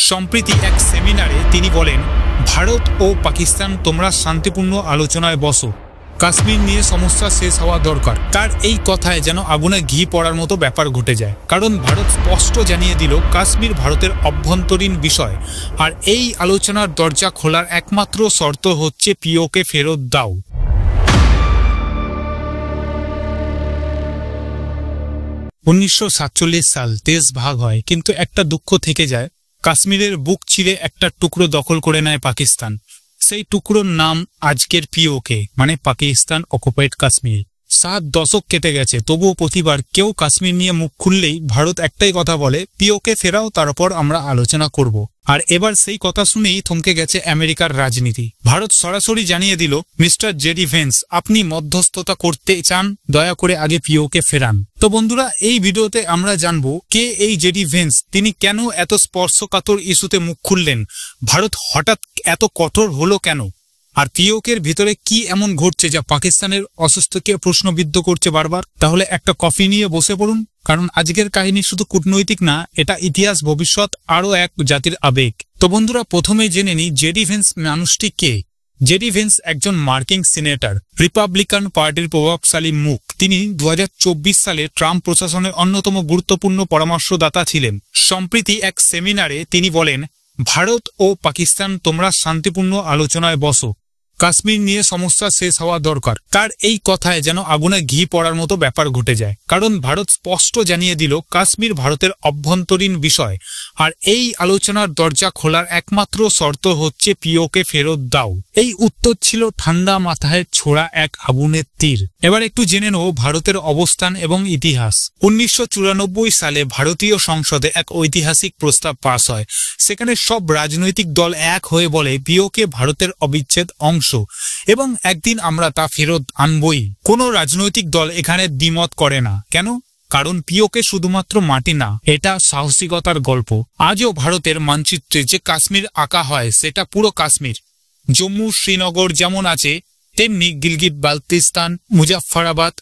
সম্প্রতি এক সেমিনারে তিনি বলেন, ভারত ও পাকিস্তান তোমরা শান্তিপূর্ণ আলোচনায় বসো, কাশ্মীর নিয়ে সমস্যা শেষ হওয়া দরকার। তার এই কথায় যেন আগুনে ঘি পড়ার মতো ব্যাপার ঘটে যায়, কারণ ভারত স্পষ্ট জানিয়ে দিল কাশ্মীর ভারতের অভ্যন্তরীণ বিষয়, আর এই আলোচনার দরজা খোলার একমাত্র শর্ত হচ্ছে পিওকে ফেরত দাও। 1947 সাল দেশ ভাগ হয়, কিন্তু একটা দুঃখ থেকে যায়, কাশ্মীরের বুক চিরে একটা টুকরো দখল করে নেয় পাকিস্তান। সেই টুকরোর নাম আজকের পিওকে, মানে পাকিস্তান অকুপাইড কাশ্মীর। 7 দশক কেটে গেছে, তবুও প্রতিবার কেউ কাশ্মীর নিয়ে মুখ খুললেই ভারত একটাই কথা বলে, পিওকে ফেরাও, তারপর আমরা আলোচনা করব। আর এবার সেই কথা শুনেই থমকে গেছে আমেরিকার রাজনীতি। ভারত সরাসরি জানিয়ে দিল, মিস্টার জেডি ভেন্স, আপনি মধ্যস্থতা করতে চান, দয়া করে আগে পিওকে ফেরান। তো বন্ধুরা, এই ভিডিওতে আমরা জানবো কে এই জেডি ভেন্স, তিনি কেন এত স্পর্শকাতর ইস্যুতে মুখ খুললেন, ভারত হঠাৎ এত কঠোর হলো কেন, আর পিওকের ভিতরে কি এমন ঘটছে যা পাকিস্তানের অস্তিত্বকে প্রশ্নবিদ্ধ করছে বারবার। তাহলে একটা কফি নিয়ে বসে পড়ুন, কারণ আজকের কাহিনী শুধু কূটনৈতিক না, এটা ইতিহাস, ভবিষ্যৎ, আরও এক জাতির আবেগ। তো বন্ধুরা, প্রথমে জেনে নিই জেডি ভেন্স মানুষটি কে। জেডি ভেন্স একজন মার্কিন সিনেটর, রিপাবলিকান পার্টির প্রভাবশালী মুখ। তিনি 2024 সালে ট্রাম্প প্রশাসনের অন্যতম গুরুত্বপূর্ণ পরামর্শদাতা ছিলেন। সম্প্রতি এক সেমিনারে তিনি বলেন, ভারত ও পাকিস্তান তোমরা শান্তিপূর্ণ আলোচনায় বসো, কাশ্মীর নিয়ে সমস্যা শেষ হওয়া দরকার। তার এই কথায় যেন আগুনে ঘি পড়ার মতো ব্যাপার ঘটে যায়, কারণ ভারত স্পষ্ট জানিয়ে দিল কাশ্মীর ভারতের অভ্যন্তরীণ বিষয়, আর এই আলোচনার দরজা খোলার একমাত্র শর্ত হচ্ছে পিওকে ফেরত দাও। এই উত্তর ছিল ঠান্ডা মাথায় ছোড়া এক আগুনের তীর। এবার একটু জেনে নেব ভারতের অবস্থান এবং ইতিহাস। 1994 সালে ভারতীয় সংসদে এক ঐতিহাসিক প্রস্তাব পাস হয়। সেখানে সব রাজনৈতিক দল এক হয়ে বলে পিওকে ভারতের অবিচ্ছেদ্য অংশ এবং একদিন আমরা তা ফেরত আনবই। কোনো রাজনৈতিক দল এখানে দ্বিমত করে না। কেন? কারণ পিওকে শুধুমাত্র মাটি না, এটা সাহসিকতার গল্প। আজও ভারতের মানচিত্রে যে কাশ্মীর আঁকা হয় সেটা পুরো কাশ্মীর। জম্মু, শ্রীনগর যেমন আছে, তেমনি গিলগিট বালতিস্তান, মুজাফফরাবাদ,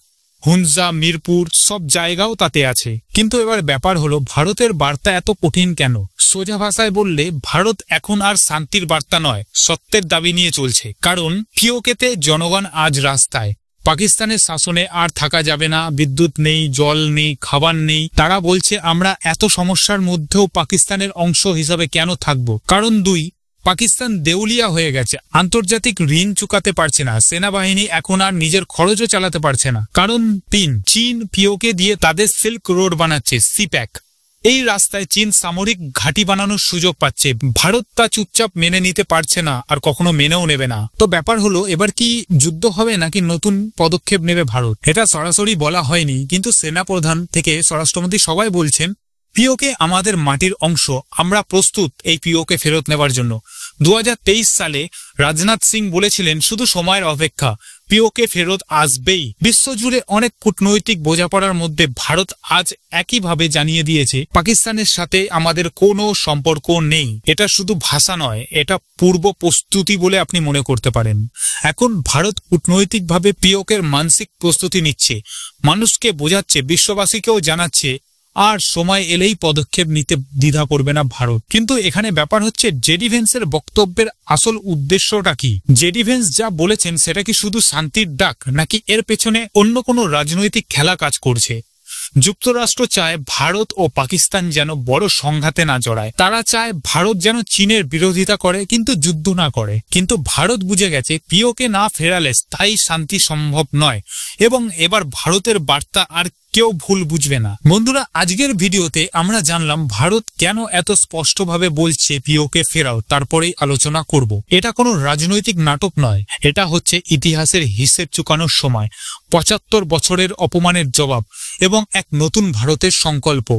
হুনজা, মিরপুর সব জায়গাও তাতে আছে। কিন্তু এবার ব্যাপার হলো, ভারতের বার্তা এত কঠিন কেন? সোজা ভাষায় বললে, ভারত এখন আর শান্তির বার্তা নয়, সত্যের দাবি নিয়ে চলছে। কারণ পিওকেতে জনগণ আজ রাস্তায়। পাকিস্তানের শাসনে আর থাকা যাবে না, বিদ্যুৎ নেই, জল নেই, খাবার নেই। তারা বলছে, আমরা এত সমস্যার মধ্যেও পাকিস্তানের অংশ হিসাবে কেন থাকব? কারণ 2, পাকিস্তান দেউলিয়া হয়ে গেছে, আন্তর্জাতিক ঋণ চুকাতে পারছে না, সেনাবাহিনী এখন আর নিজের খরচও চালাতে পারছে না। কারণ 3, চীন পিওকে দিয়ে তাদের সিল্ক রোড বানাচ্ছে, সিপ্যাক। এই রাস্তায় চীন সামরিক ঘাঁটি বানানোর সুযোগ পাচ্ছে। ভারত তা চুপচাপ মেনে নিতে পারছে না, আর কখনো মেনেও নেবে না। তো ব্যাপার হলো, এবার কি যুদ্ধ হবে নাকি নতুন পদক্ষেপ নেবে ভারত? এটা সরাসরি বলা হয়নি, কিন্তু সেনাপ্রধান থেকে স্বরাষ্ট্রমন্ত্রী সবাই বলছেন, পিওকে আমাদের মাটির অংশ, আমরা প্রস্তুত এই পিওকে ফেরত নেবার জন্য। 2023 সালে রাজনাথ সিং বলেছিলেন, শুধু সময়ের অপেক্ষা, পিওকে ফেরত আসবেই। বিশ্বজুড়ে অনেক কূটনৈতিক বোঝাপড়ার মধ্যে ভারত আজ একইভাবে জানিয়ে দিয়েছে, পাকিস্তানের সাথে আমাদের কোনো সম্পর্ক নেই। এটা শুধু ভাষা নয়, এটা পূর্ব প্রস্তুতি বলে আপনি মনে করতে পারেন। এখন ভারত কূটনৈতিকভাবে পিওকের মানসিক প্রস্তুতি নিচ্ছে, মানুষকে বোঝাচ্ছে, বিশ্ববাসীকেও জানাচ্ছে, আর সময় এলেই পদক্ষেপ নিতে দ্বিধা করবে না ভারত। কিন্তু এখানে ব্যাপার হচ্ছে, জেডি ভেন্সের বক্তব্যের আসল উদ্দেশ্যটা কি? জেডি ভেন্স যা বলেছেন সেটা কি শুধু শান্তির ডাক, নাকি এর পেছনে অন্য কোনো রাজনৈতিক খেলা কাজ করছে? যুক্তরাষ্ট্র চায় ভারত ও পাকিস্তান যেন বড় সংঘাতে না জড়ায়। তারা চায় ভারত যেন চীনের বিরোধিতা করে, কিন্তু যুদ্ধ না করে। কিন্তু ভারত বুঝে গেছে, পিওকে না ফেরালে স্থায়ী শান্তি সম্ভব নয়, এবং এবার ভারতের বার্তা আর কেউ ভুল বুঝবে না। বন্ধুরা, আজকের ভিডিওতে আমরা জানলাম ভারত কেন এত স্পষ্টভাবে বলছে পিওকে ফেরাও, তারপরেই আলোচনা করব। এটা কোনো রাজনৈতিক নাটক নয়, এটা হচ্ছে ইতিহাসের হিসেব চুকানোর সময়, 75 বছরের অপমানের জবাব এবং এক নতুন ভারতের সংকল্প।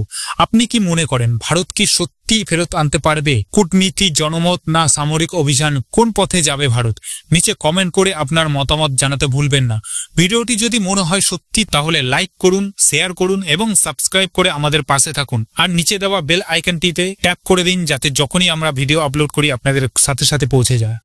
আপনি কি মনে করেন, ভারত কি সত্যি ফেরত আনতে পারবে? কূটনীতি, জনমত না সামরিক অভিযান, কোন পথে যাবে ভারত? নিচে কমেন্ট করে আপনার মতামত জানাতে ভুলবেন না। ভিডিওটি যদি মনে হয় সত্যি, তাহলে লাইক করুন, শেয়ার করুন এবং সাবস্ক্রাইব করে আমাদের পাশে থাকুন। আর নিচে দেওয়া বেল আইকনটিতে ট্যাপ করে দিন, যাতে যখনই আমরা ভিডিও আপলোড করি আপনাদের সাথে সাথে পৌঁছে যায়।